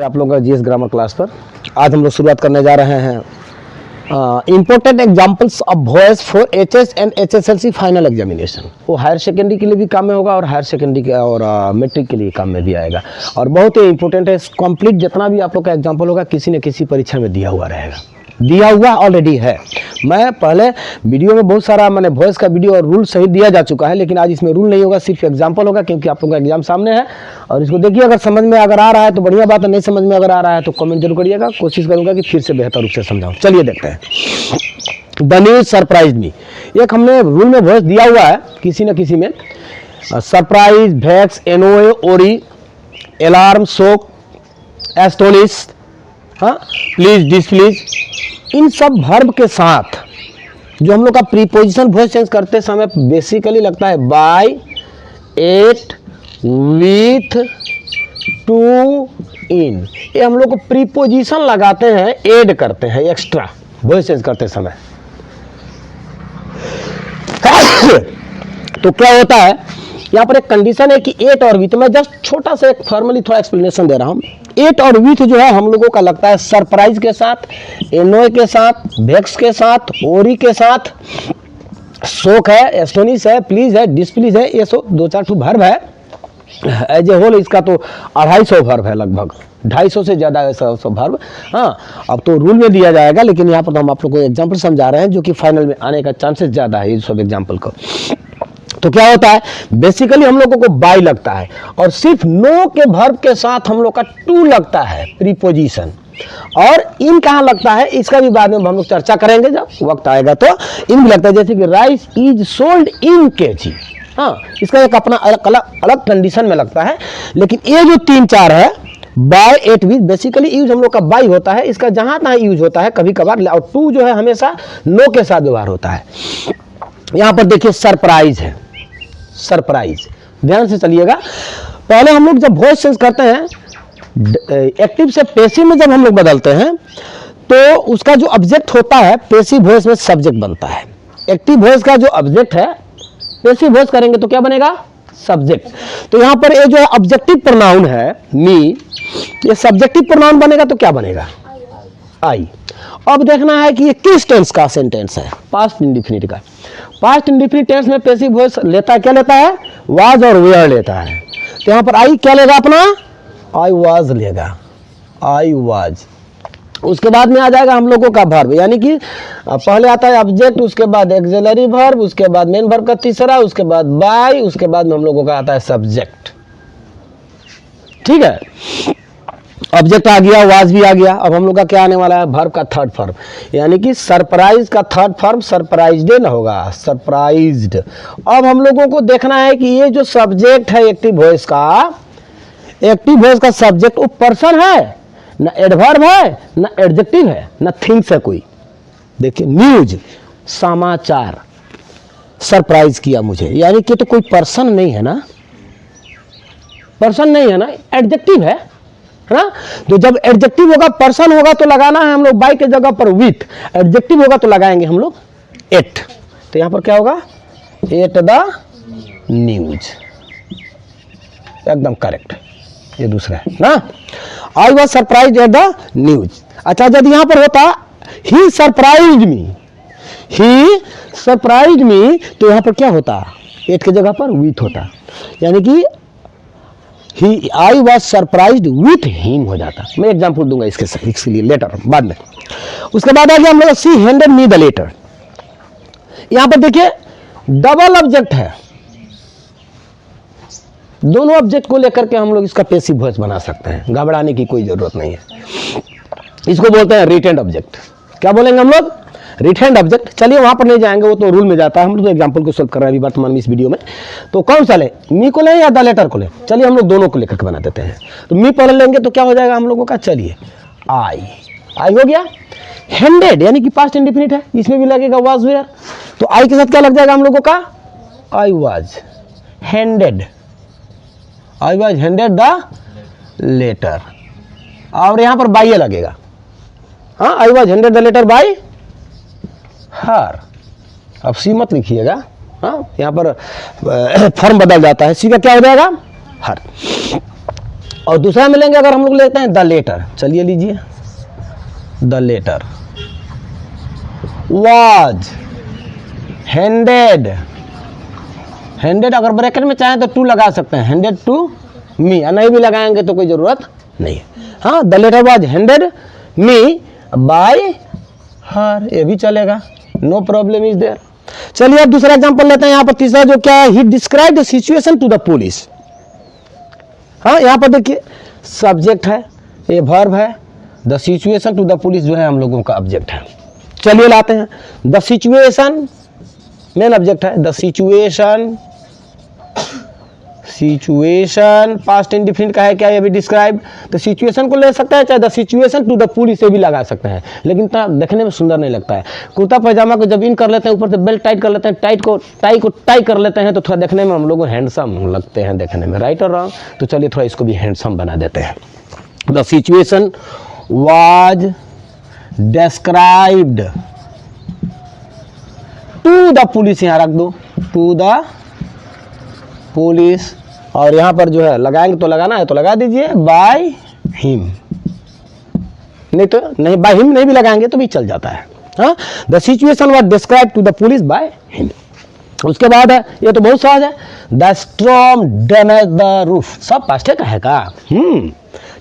आप लोगों का जीएस ग्रामर क्लास पर आज हम लोग शुरुआत करने जा रहे हैं important examples of voice for HS and HSLC final examination. वो हायर सेकेंडरी के लिए भी काम में होगा और हायर सेकेंडरी के और मैट्रिक के लिए काम में भी आएगा और बहुत ही इंपॉर्टेंट है। कंप्लीट जितना भी आप लोग का एग्जाम्पल होगा किसी न किसी परीक्षा में दिया हुआ रहेगा, दिया हुआ ऑलरेडी है। मैं पहले वीडियो में बहुत सारा मैंने वॉइस का वीडियो और रूल सही दिया जा चुका है, लेकिन आज इसमें रूल नहीं होगा, सिर्फ एग्जाम्पल होगा क्योंकि आप लोगों का एग्जाम सामने है। और इसको देखिए, अगर समझ में अगर आ रहा है तो बढ़िया बात है, नहीं समझ में अगर आ रहा है तो कमेंट जरूर करिएगा, कोशिश करूंगा कि फिर से बेहतर रूप से समझाऊं। चलिए देखते हैं। द न्यूज सरप्राइज मी, एक हमने रूल में वॉइस दिया हुआ है किसी न किसी में। सरप्राइज, वेक्स, एनोए, ओरी, अलार्म, शॉक, एस्टोनिश, हाँ, प्लीज, डिसप्लीज, इन सब वर्ब के साथ जो हम लोग का प्रीपोजिशन वॉइस चेंज करते समय बेसिकली लगता है बाय, एट, विथ, टू, इन, ये हम लोग को प्रीपोजिशन लगाते हैं, ऐड करते हैं एक्स्ट्रा वॉइस चेंज करते समय। तो क्या होता है यहाँ पर, एक कंडीशन है कि एट और विथ, मैं जस्ट छोटा सा एक फॉर्मली थोड़ा एक्सप्लेनेशन दे रहा हूँ। एट और विथ जो है हम लोगों का लगता है सरप्राइज के साथ, एनोए के साथ, वेक्स के साथ, ओरी के साथ, शोक है, एस्टोनिश है, प्लीज है, डिसप्लीज है, ये सो दो चार ठो वर्ब है। एज ए होल इसका तो 250 वर्ब है, लगभग 250 से ज़्यादा ऐसा वर्ब। हाँ, अब तो रूल में दिया जाएगा, लेकिन यहाँ पर हम आप लोग को एग्जाम्पल समझा रहे हैं जो कि फाइनल में आने का चांसेस ज़्यादा है, ये सब एग्जाम्पल को। तो क्या होता है, बेसिकली हम लोगों को बाय लगता है और सिर्फ नो के वर्ब के साथ हम लोग का टू लगता है प्रीपोजिशन, और इन कहाँ लगता है इसका भी बाद में हम लोग चर्चा करेंगे जब वक्त आएगा। तो इन भी लगता है, जैसे कि rice is sold in KG, हाँ, इसका एक अपना अलग कंडीशन में लगता है। लेकिन ये जो 3-4 है, by, at, with, basically use हम लोग का बाय होता है, इसका जहां तहां यूज होता है कभी कभार, और टू जो है हमेशा नो के साथ व्यवहार होता है। यहां पर देखिए सरप्राइज है, सरप्राइज, ध्यान से चलिएगा। पहले हम लोग जब वॉइस चेंज करते हैं एक्टिव से पैसिव में, जब हम लोग बदलते हैं तो उसका जो ऑब्जेक्ट होता है पैसिव वॉइस में सब्जेक्ट बनता है। एक्टिव वॉइस का जो ऑब्जेक्ट है, पैसिव वॉइस करेंगे तो क्या बनेगा, सब्जेक्ट। तो यहां पर ये जो है ऑब्जेक्टिव प्रोनाउन है मी, ये सब्जेक्टिव प्रोनाउन बनेगा तो क्या बनेगा, आई। अब देखना है कि ये किस टेंस का सेंटेंस है, पास्ट इंडेफिनिट का। पास्ट इंडेफिनिट टेंस में पैसिव वॉइस लेता है, क्या लेता है, वाज और वेयर लेता है। तो यहां पर आई क्या लेगा अपना, आई वाज लेगा, आई वाज। उसके बाद में आ जाएगा हम लोगों का वर्ब, यानी कि पहले आता है ऑब्जेक्ट, उसके बाद एक्सिलरी वर्ब, उसके बाद मेन वर्ब का तीसरा, उसके बाद बाय, उसके बाद में हम लोगों का आता है सब्जेक्ट। ठीक है, ऑब्जेक्ट आ गया, वाज भी आ गया। अब हम लोग का क्या आने वाला है, वर्ब का थर्ड फॉर्म, यानी कि सरप्राइज का थर्ड फॉर्म सरप्राइज्ड ना होगा, सरप्राइज्ड। अब हम लोगों को देखना है कि ये जो सब्जेक्ट है एक्टिव वॉइस का, एक्टिव वॉइस का सब्जेक्ट वो पर्सन है, ना एडवर्ब है, ना एडजेक्टिव है, ना थिंग्स है कोई। देखिए न्यूज, समाचार, सरप्राइज किया मुझे, यानी कि तो कोई पर्सन नहीं है ना, पर्सन नहीं है ना, एडजेक्टिव है ना। तो जब एडजेक्टिव होगा, पर्सन होगा तो लगाना है हम लोग बाय के जगह पर विथ, एडजेक्टिव होगा तो लगाएंगे हम लोग एट। तो यहां पर क्या होगा, एट द न्यूज, एकदम करेक्ट, ये दूसरा है ना। I was surprise at the news. अच्छा, जब यहां पर होता ही सरप्राइज मी, ही सरप्राइज मी, तो यहां पर क्या होता, एट की जगह पर विथ होता, यानी कि ही, I was surprised with him हो जाता। मैं एग्जाम्पल दूंगा इसके लिए लेटर बाद में। उसके बाद आ गया हम लोग सी हैंडेड मी द लेटर। यहां पर देखिए डबल ऑब्जेक्ट है, दोनों ऑब्जेक्ट को लेकर के हम लोग इसका पैसिव वॉइस बना सकते हैं, घबराने की कोई जरूरत नहीं है। इसको बोलते हैं रिटेंड ऑब्जेक्ट। क्या बोलेंगे हम लोग, रिटेंड ऑब्जेक्ट। चलिए वहां पर नहीं जाएंगे, वो तो रूल में जाता है, हम लोग तो एग्जांपल को सॉल्व कर रहे हैं अभी वर्तमान में इस वीडियो में। तो कौन सा ले, मी को लें या द लेटर को लें, चलिए हम लोग दोनों को लेकर के बना देते हैं। तो मी पहले लेंगे तो क्या हो जाएगा हम लोगों का, चलिए आई, आई हो गया। हैंडेड यानी कि पास्ट इंडेफिनिट है, इसमें भी लगेगा वाज वेयर, तो आई के साथ क्या लग जाएगा हम लोगों का, I was handed, I was handed the letter. और यहां पर बाय लगेगा, हाँ, I was handed the letter by her. अब सी मत लिखिएगा, हाँ, यहाँ पर फॉर्म बदल जाता है, सी का क्या हो जाएगा, हर। और दूसरा मिलेंगे अगर हम लोग लेते हैं द लेटर, चलिए लीजिए, the letter was handed, handed अगर ब्रैकेट में चाहें तो टू लगा सकते हैं, हैंडेड टू मी, नहीं भी लगाएंगे तो कोई ज़रूरत नहीं है। हाँ, the letter was handed me by her, ये भी चलेगा, नो प्रॉब्लम इज देयर। चलिए अब दूसरा एग्जांपल लेते हैं। यहाँ पर तीसरा जो क्या है, he describe the situation to the police. हाँ, यहाँ पर देखिए सब्जेक्ट है, ये वर्ब है, the situation to the police जो है हम लोगों का ऑब्जेक्ट है। चलिए लाते हैं, द सिचुएशन मेन ऑब्जेक्ट है, the situation, situation past indefinite का है क्या, ये भी डिस्क्राइब, तो सिचुएशन को ले सकते हैं, चाहे the situation to the police से भी लगा सकते हैं, लेकिन इतना देखने में सुंदर नहीं लगता है। कुर्ता पैजामा को जब इन कर लेते हैं, ऊपर से बेल्ट टाइट कर लेते हैं, टाई को टाई कर लेते हैं, तो थोड़ा देखने में हम लोग हैंडसम लगते हैं देखने में, राइट और रॉन्ग। तो चलिए थोड़ा इसको भी हैंडसम बना देते हैं। The situation was described to the police, यहाँ रख दो, टू द पुलिस, और यहाँ पर जो है लगाएंगे तो लगाना है तो लगा दीजिए बाय हिम, नहीं तो नहीं, बाय हिम नहीं भी लगाएंगे तो भी चल जाता है। हाँ, the situation was describe to the police by him. उसके बाद है, ये तो बहुत सहज है, the storm damage the roof, सब पास्टे का है का।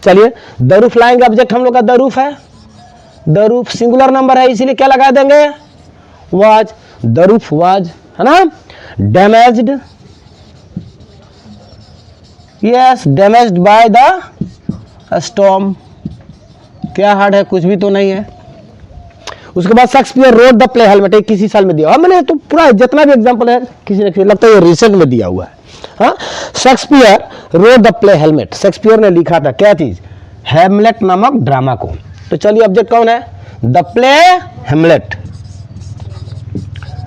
चलिए द रूफ लाएंगे, ऑब्जेक्ट हम लोग का द रूफ है, द रूफ सिंगुलर नंबर है इसीलिए क्या लगा देंगे वाज, द रूफ वाज, है ना, damaged, yes damaged by the storm, क्या हार्ड है, कुछ भी तो नहीं है। उसके बाद Shakespeare road the play helmet, एक किसी साल में दिया हुआ, मैंने तो पूरा जितना भी एग्जांपल है किसी ने लगता है ये रिसेंट में दिया हुआ है। हाँ, Shakespeare road the play helmet, Shakespeare ने लिखा था क्या चीज, हैमलेट नामक ड्रामा को। तो चलिए ऑब्जेक्ट कौन है, the play Hamlet,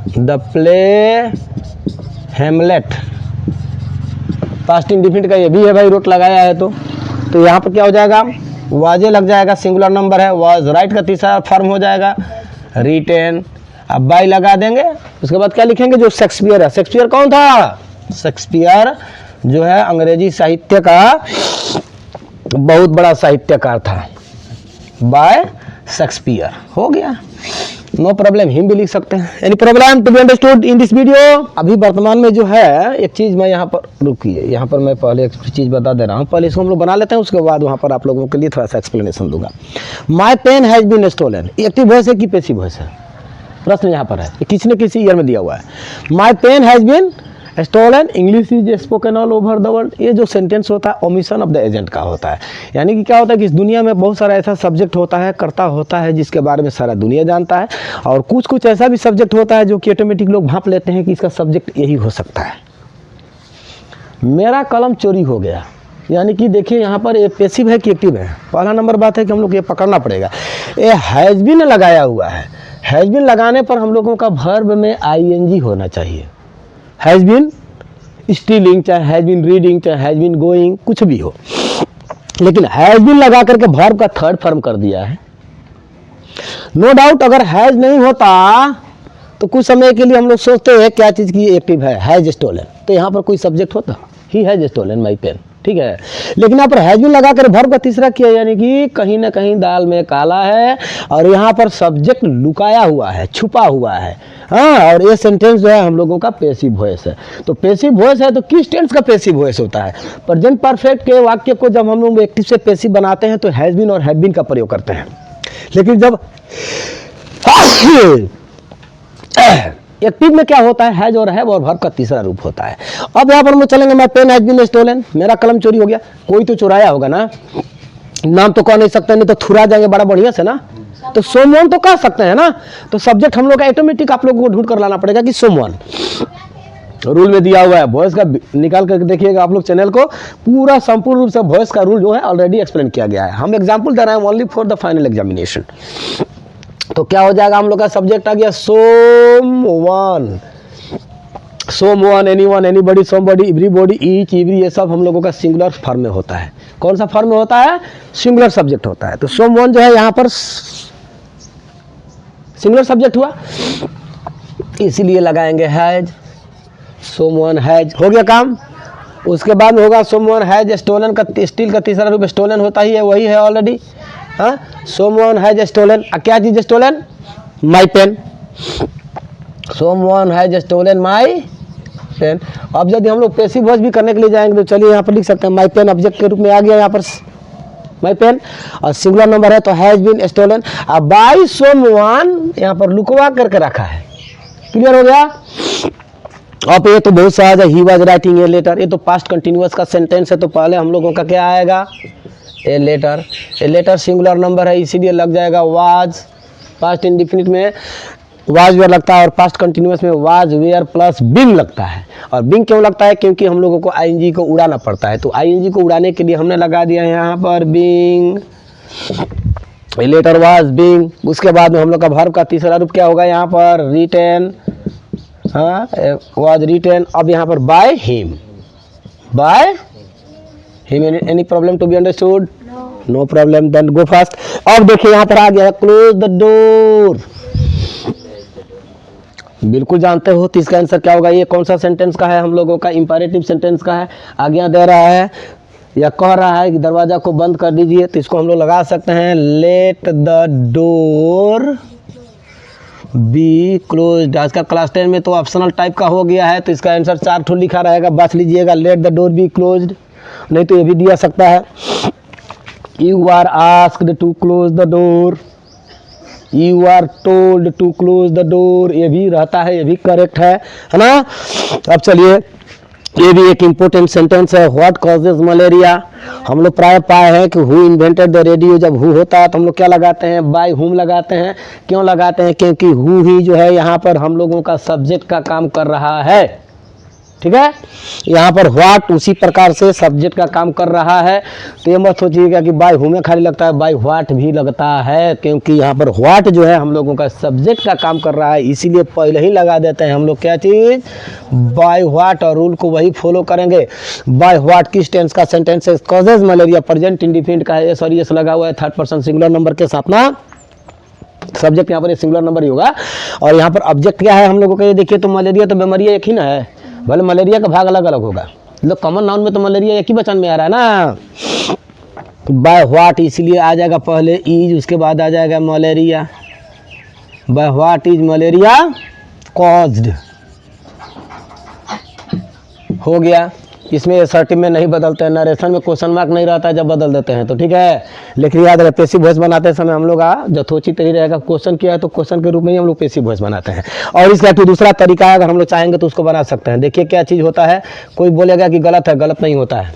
the play Hamlet, past indefinite का ये भी है भाई, रोट लगाया है तो यहाँ पर क्या हो जाएगा, वाजे लग जाएगा, सिंगुलर नंबर है, वाज राइट का तीसरा फॉर्म हो जाएगा रिटेन, अब बाय लगा देंगे। उसके बाद क्या लिखेंगे, जो शेक्सपियर है, शेक्सपियर कौन था, शेक्सपियर जो है अंग्रेजी साहित्य का बहुत बड़ा साहित्यकार था, बाय शेक्सपियर, हो गया, नो प्रॉब्लम, हिम भी लिख सकते हैं। Any problem to be understood in this video. अभी वर्तमान में जो है एक चीज़ मैं यहाँ पर रुकिए, यहाँ पर मैं पहले एक चीज़ बता दे रहा हूँ, पहले इसको हम लोग बना लेते हैं, उसके बाद वहाँ पर आप लोगों के लिए थोड़ा सा एक्सप्लेनेशन दूंगा। My pen has been stolen, active voice है कि पैसिव वॉइस है, प्रश्न यहाँ पर है, किसी न किसी ईयर में दिया हुआ है। My pen has been stolen, English is spoken all over the world, ये जो सेंटेंस होता है ओमिशन ऑफ द एजेंट का होता है, यानी कि क्या होता है कि इस दुनिया में बहुत सारा ऐसा सब्जेक्ट होता है, कर्ता होता है, जिसके बारे में सारा दुनिया जानता है, और कुछ कुछ ऐसा भी सब्जेक्ट होता है जो कि ऑटोमेटिक लोग भांप लेते हैं कि इसका सब्जेक्ट यही हो सकता है। मेरा कलम चोरी हो गया, यानी कि देखिए यहाँ पर ये पैसिव है कि एक्टिव है, पहला नंबर बात है कि हम लोग ये पकड़ना पड़ेगा। ये हैज़ बीन लगाया हुआ है, हैज़ बीन लगाने पर हम लोगों का वर्ब में आईएनजी होना चाहिए, हैज़ बीन स्टीलिंग, चाहे हैज़ बीन रीडिंग, चाहे हैज़ बीन गोइंग, कुछ भी हो, लेकिन हैज़ बीन लगा करके वर्ब का थर्ड फॉर्म कर दिया है। नो डाउट अगर हैज़ नहीं होता तो कुछ समय के लिए हम लोग सोचते हैं क्या चीज़ की एक्टिव है, हैज़ स्टोलन, तो यहाँ पर कोई सब्जेक्ट होता, he has stolen my pen, ठीक है, लेकिन यहाँ पर हैज़ बीन लगा कर वर्ब का तीसरा किया, यानी कि कहीं ना कहीं दाल में काला है, और यहाँ पर सब्जेक्ट लुकाया हुआ है, छुपा हुआ है। हाँ, और ये सेंटेंस जो है हम लोगों का पैसिव वॉइस है। तो पैसिव वॉइस है तो किस टेंस का पैसिव वॉइस होता है, प्रेजेंट परफेक्ट के वाक्य को जब हम लोग एक्टिव से पैसिव बनाते हैं तो हैज़ बीन और हैव बीन का प्रयोग करते हैं, लेकिन जब एक्टिव में क्या होता है, हैज और हैव और वर्ब का तीसरा रूप होता है। अब यहाँ पर हम चलेंगे, my pen has been stolen, मेरा कलम चोरी हो गया, कोई तो चुराया होगा ना, नाम तो कह नहीं सकते, नहीं तो थुरा जाएंगे बड़ा बढ़िया से ना, तो सोमवन तो कह सकते हैं ना, तो सब्जेक्ट हम लोग का ऑटोमेटिक आप लोगों को ढूंढ कर लाना पड़ेगा कि सोमवन, रूल में दिया हुआ है। वॉइस का निकाल कर देखिएगा आप लोग चैनल को, पूरा संपूर्ण रूप से वॉइस का रूल जो है ऑलरेडी एक्सप्लेन किया गया है, हम एग्जाम्पल दे रहे हैं only for the final examination. तो क्या हो जाएगा, हम लोग का सब्जेक्ट आ गया someone, someone, anyone, anybody, somebody, everybody, each, every, ये सब हम लोगों का सिंगुलर फॉर्म में होता है। कौन सा फॉर्म में होता है, सिंगुलर सब्जेक्ट होता है। तो सोमवन जो है यहाँ पर सिंगुलर सब्जेक्ट हुआ, इसीलिए लगाएंगे हैज, सोमवन हैज, हो गया काम। उसके बाद में होगा someone हैज स्टोलन का स्टील का तीसरा रूप स्टोलन होता ही है, वही है ऑलरेडी। हाँ, someone हैज स्टोलन, क्या चीज stolen? My pen. someone has stolen my pen. अब यदि हम लोग पैसिव वॉइस भी करने के लिए जाएंगे तो चलिए यहाँ पर लिख सकते हैं माई पेन ऑब्जेक्ट के रूप में आ गया यहाँ पर माई पेन, और सिंगुलर नंबर है तो हैज बीन स्टोलन। अब बाय समवन यहाँ पर लुकवा करके रखा है। क्लियर हो गया? अब ये तो बहुत सहज है, he was writing a letter, ये तो पास्ट कंटिन्यूअस का सेंटेंस है, तो पहले हम लोगों का क्या आएगा? A letter. A letter singular number है इसीलिए लग जाएगा वाज। पास्ट इंडिफिनिट में वाज वेयर लगता है और पास्ट कंटिन्यूअस में वाज वेयर प्लस बिंग लगता है। और बिंग क्यों लगता है? क्योंकि हम लोगों को आईएनजी को उड़ाना पड़ता है, तो आईएनजी को उड़ाने के लिए हमने लगा दिया यहाँ पर being. A letter was being. उसके बाद में हम लोग का वर्ब का तीसरा रूप क्या होगा यहाँ पर? रिटेन। हाँ, वाज रिटेन। अब यहाँ पर by him. By him. Any problem to be understood? No problem, then go fast. अब देखिए यहाँ पर आ गया क्लोज द डोर। बिल्कुल जानते हो, तो इसका आंसर क्या होगा? ये कौन सा सेंटेंस का है? हम लोगों का इंपैरेटिव सेंटेंस का है। आज्ञा दे रहा है या कह रहा है कि दरवाजा को बंद कर दीजिए, तो इसको हम लोग लगा सकते हैं late the door be closed. आज का क्लास 10 में तो ऑप्शनल टाइप का हो गया है, तो इसका आंसर 4 ठो लिखा रहेगा, बच लीजिएगा। Let the door be closed, नहीं तो ये भी दिया सकता है you are asked to close the door, you are told to close the door, ये भी रहता है, ये भी करेक्ट है ना? अब चलिए, ये भी एक इम्पोर्टेंट सेंटेंस है। What causes malaria. हम लोग प्राय पाए हैं कि हु इन्वेंटेड द रेडियो, जब हु होता है तो हम लोग क्या लगाते हैं? बाय हुम लगाते हैं। क्यों लगाते हैं? क्योंकि हु ही जो है यहाँ पर हम लोगों का सब्जेक्ट का काम कर रहा है। ठीक है, यहाँ पर व्हाट उसी प्रकार से सब्जेक्ट का काम कर रहा है, तो ये मत सोचिएगा कि बाय हुम में खाली लगता है, बाय व्हाट भी लगता है, क्योंकि यहाँ पर व्हाट जो है हम लोगों का सब्जेक्ट का काम कर रहा है, इसीलिए पहले ही लगा देते हैं हम लोग क्या चीज़? बाय व्हाट, और रूल को वही फॉलो करेंगे। बाय व्हाट किस टेंस का सेंटेंस है? कॉजेज मलेरिया, प्रेजेंट इंडिफिनिट का है, सॉरी यस लगा हुआ है थर्ड पर्सन सिंगुलर नंबर के साथ ना, सब्जेक्ट यहाँ पर सिंगुलर नंबर ही होगा। और यहाँ पर ऑब्जेक्ट क्या है हम लोगों का? ये देखिए, तो मलेरिया तो बीमारी एक ही ना है, भले मलेरिया का भाग अलग अलग होगा, मतलब कॉमन नाउन में तो मलेरिया एक ही वचन में आ रहा है ना। बाय व्हाट इसलिए आ जाएगा पहले इज, उसके बाद आ जाएगा malaria. By what is malaria caused, हो गया। इसमें असर्टिव में नहीं बदलते हैं, नरेशन में क्वेश्चन मार्क नहीं रहता है जब बदल देते हैं, तो ठीक है। लेकिन याद रहे, पैसिव वॉइस बनाते समय हम लोग जथोचित ही रहेगा, क्वेश्चन किया है तो क्वेश्चन के रूप में ही हम लोग पैसिव वॉइस बनाते हैं। और इसका तो दूसरा तरीका है, अगर हम लोग चाहेंगे तो उसको बना सकते हैं। देखिए क्या चीज़ होता है, कोई बोलेगा कि गलत है, गलत नहीं होता है।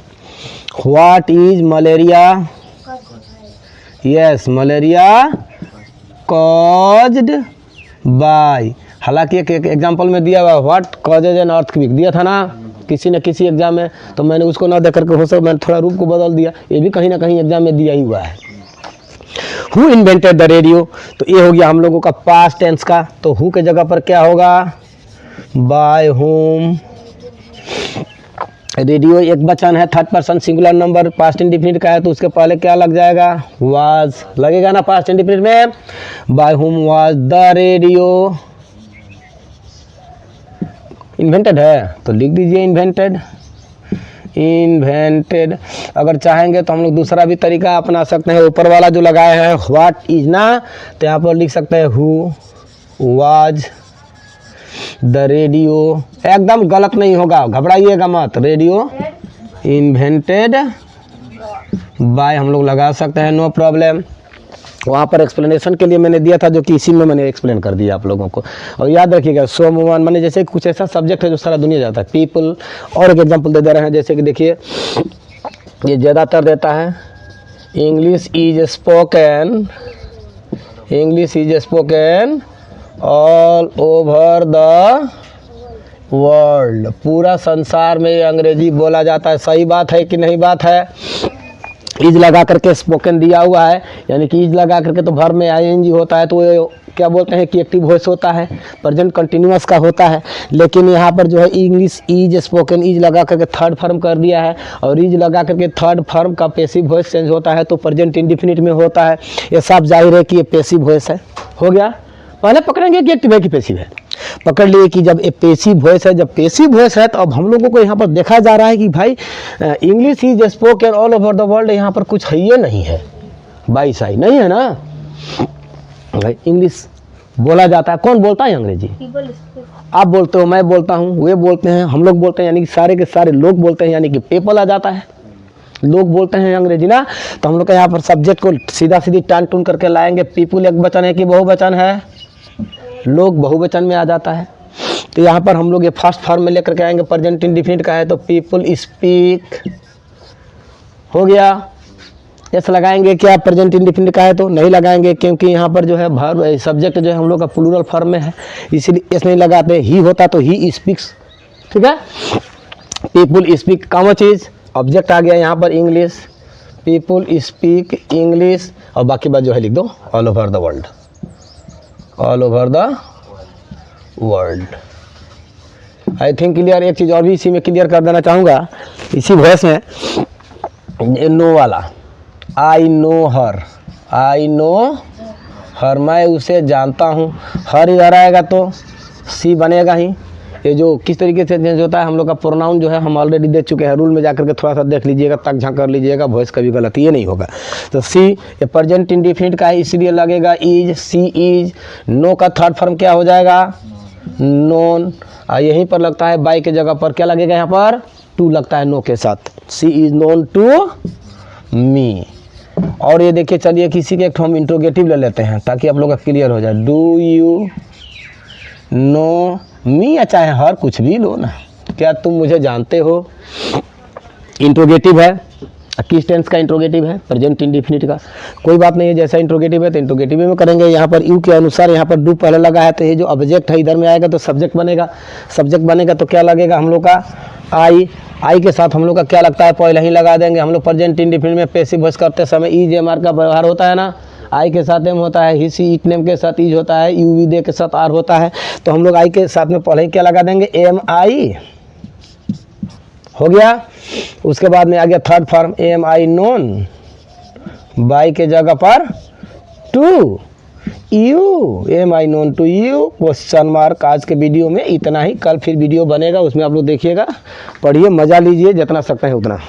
What is malaria? Yes, malaria caused by. हालांकि एक एग्जाम्पल में दिया हुआ व्हाट कॉजेज एन अर्थक्वेक दिया था ना किसी न किसी एग्जाम में, तो मैंने उसको ना देख करके हो सकता मैंने थोड़ा रूप को बदल दिया, ये भी कहीं ना कहीं एग्जाम में दिया ही हुआ है। हु इन्वेंटेड द रेडियो, तो ये हो गया हम लोगों का पास्ट टेंस का, तो हु के जगह पर क्या होगा? Bye home. रेडियो एक वचन है, third person singular number, past indefinite का है, तो उसके पहले क्या लग जाएगा? वाज लगेगा ना पास्ट इंडिफिनिट में। By whom was the radio. Invented है तो लिख दीजिए इन्वेंटेड। इन्वेंटेड अगर चाहेंगे तो हम लोग दूसरा भी तरीका अपना सकते हैं, ऊपर वाला जो लगाए हैं व्हाट इज ना, तो यहाँ पर लिख सकते हैं हु वाज द रेडियो। एकदम गलत नहीं होगा, घबराइएगा मत। रेडियो इन्वेंटेड बाय हम लोग लगा सकते हैं, नो प्रॉब्लम। वहाँ पर एक्सप्लेनेशन के लिए मैंने दिया था, जो कि इसी में मैंने एक्सप्लेन कर दिया आप लोगों को। और याद रखिएगा सोमवन माने जैसे कुछ ऐसा सब्जेक्ट है जो सारा दुनिया जाता है, पीपल। और एक एग्जांपल दे रहे हैं, जैसे कि देखिए ये ज़्यादातर देता है English is spoken, English is spoken all over the world, पूरा संसार में अंग्रेजी बोला जाता है। सही बात है कि नहीं बात है? इज लगा करके स्पोकन दिया हुआ है, यानी कि इज लगा करके तो वर्ब में आईएनजी होता है, तो वो क्या बोलते हैं कि एक्टिव वॉइस होता है, प्रेजेंट कंटिन्यूअस का होता है। लेकिन यहाँ पर जो है इंग्लिश इज स्पोकन, इज लगा करके थर्ड फॉर्म कर दिया है, और इज लगा करके थर्ड फॉर्म का पैसिव वॉइस चेंज होता है, तो प्रेजेंट इंडिफिनिट में होता है। ये साफ जाहिर है कि ये पैसिव वॉइस है। हो गया, पहले पकड़ेंगे कि एक्टिव है कि पैसिव है। पकड़ लिए कि जब ये पेसिव वॉइस है, जब पेसिव वॉइस है तो अब हम लोगों को यहाँ पर देखा जा रहा है कि भाई English is spoken all over the world, यहाँ पर कुछ है ये नहीं है बाई साई, नहीं है ना भाई। इंग्लिश बोला जाता है, कौन बोलता है अंग्रेजी? आप बोलते हो, मैं बोलता हूँ, वे बोलते हैं, हम लोग बोलते हैं, यानी कि सारे के सारे लोग बोलते हैं, यानी कि पीपल आ जाता है, लोग बोलते हैं अंग्रेजी ना। तो हम लोग का यहाँ पर सब्जेक्ट को सीधा सीधी टान टून करके लाएंगे। पीपुल एक वचन है कि बहुवचन है? लोग बहुवचन में आ जाता है। तो यहाँ पर हम लोग ये फर्स्ट फॉर्म में लेकर के आएंगे, प्रेजेंट इंडेफिनिट का है तो पीपुल स्पीक हो गया। यस लगाएंगे क्या? प्रेजेंट इंडेफिनिट का है तो नहीं लगाएंगे, क्योंकि यहाँ पर जो है वर्ब सब्जेक्ट जो है हम लोग का प्लूरल फॉर्म में है, इसीलिए यस नहीं लगाते। ही होता तो ही स्पीक्स, ठीक है। पीपुल स्पीक कामा चीज ऑब्जेक्ट आ गया यहाँ पर इंग्लिश, पीपुल स्पीक इंग्लिश, और बाकी बात जो है लिख दो all over the world, all over the world. I think clear. एक चीज़ और भी इसी में क्लियर कर देना चाहूँगा, इसी वॉइस में नो वाला, I know her, I know हर, मैं उसे जानता हूँ। हर इधर आएगा तो सी बनेगा ही। ये जो किस तरीके से चेंज होता है हम लोग का प्रोनाउन जो है हम ऑलरेडी देख चुके हैं, रूल में जाकर के थोड़ा सा देख लीजिएगा, तक झाँक कर लीजिएगा, वॉइस कभी गलत ये नहीं होगा। तो सी ये प्रेजेंट इंडेफिनिट का है, इसलिए लगेगा इज, सी इज। नो का थर्ड फॉर्म क्या हो जाएगा? नोन। यहीं पर लगता है बाई के जगह पर क्या लगेगा? यहाँ पर टू लगता है नो के साथ। सी इज नोन टू मी। और ये देखिए, चलिए किसी के एक हम इंट्रोगेटिव ले लेते हैं ताकि आप लोग का क्लियर हो जाए। डू यू नो मी, या चाहे हर, कुछ भी लो ना। क्या तुम मुझे जानते हो? इंट्रोगेटिव है, किस टेंस का इंट्रोगेटिव है? प्रेजेंट इंडेफिनिट का। कोई बात नहीं है, जैसा इंट्रोगेटिव है तो इंट्रोगेटिव में करेंगे। यहाँ पर यू के अनुसार यहाँ पर डू पहले लगा है, तो ये जो ऑब्जेक्ट है इधर में आएगा तो सब्जेक्ट बनेगा। सब्जेक्ट बनेगा तो क्या लगेगा हम लोग का? आई। आई के साथ हम लोग का क्या लगता है? पहले ही लगा देंगे। हम लोग प्रेजेंट इंडेफिनिट में पैसिव वॉइस करते समय ईज एम आर का व्यवहार होता है ना। आई के साथ एम होता है, ही सी इट नेम के साथ ईज होता है, यू वी दे के साथ आर होता है। तो हम लोग आई के साथ में पहले ही क्या लगा देंगे? एम आई हो गया। उसके बाद में आ गया third form am I known, by के जगह पर to you, am I known to you, question mark. आज के वीडियो में इतना ही, कल फिर वीडियो बनेगा उसमें आप लोग देखिएगा, पढ़िए, मज़ा लीजिए जितना सकते हैं उतना।